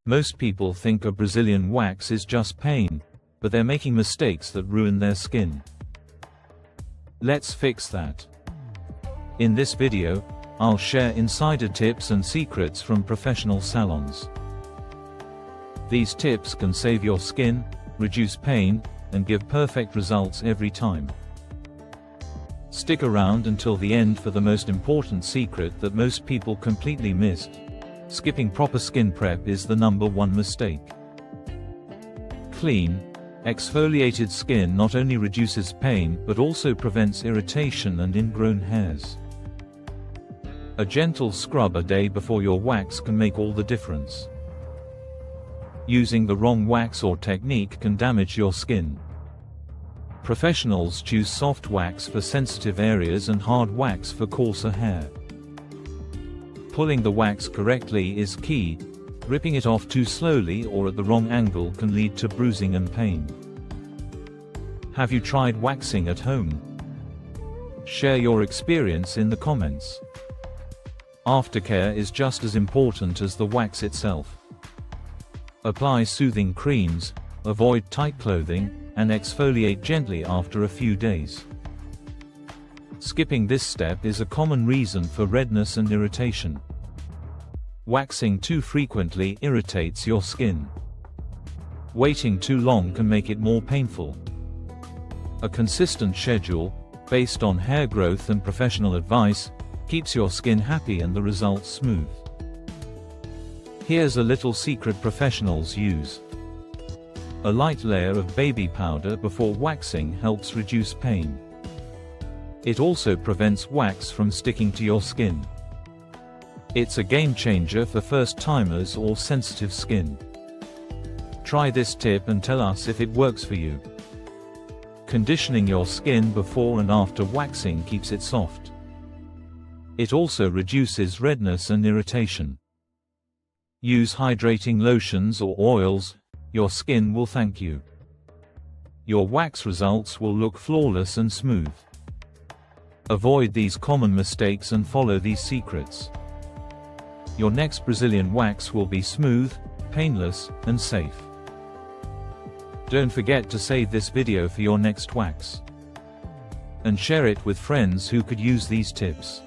Most people think a Brazilian wax is just pain, but they're making mistakes that ruin their skin. Let's fix that. In this video, I'll share insider tips and secrets from professional salons. These tips can save your skin, reduce pain, and give perfect results every time. Stick around until the end for the most important secret that most people completely missed. Skipping proper skin prep is the #1 mistake. Clean, exfoliated skin not only reduces pain but also prevents irritation and ingrown hairs. A gentle scrub a day before your wax can make all the difference. Using the wrong wax or technique can damage your skin. Professionals choose soft wax for sensitive areas and hard wax for coarser hair. Pulling the wax correctly is key. Ripping it off too slowly or at the wrong angle can lead to bruising and pain. Have you tried waxing at home? Share your experience in the comments. Aftercare is just as important as the wax itself. Apply soothing creams, avoid tight clothing, and exfoliate gently after a few days. Skipping this step is a common reason for redness and irritation. Waxing too frequently irritates your skin. Waiting too long can make it more painful. A consistent schedule, based on hair growth and professional advice, keeps your skin happy and the results smooth. Here's a little secret professionals use. A light layer of baby powder before waxing helps reduce pain. It also prevents wax from sticking to your skin. It's a game changer for first-timers or sensitive skin. Try this tip and tell us if it works for you. Conditioning your skin before and after waxing keeps it soft. It also reduces redness and irritation. Use hydrating lotions or oils. Your skin will thank you. Your wax results will look flawless and smooth. Avoid these common mistakes and follow these secrets. Your next Brazilian wax will be smooth, painless, and safe. Don't forget to save this video for your next wax. And share it with friends who could use these tips.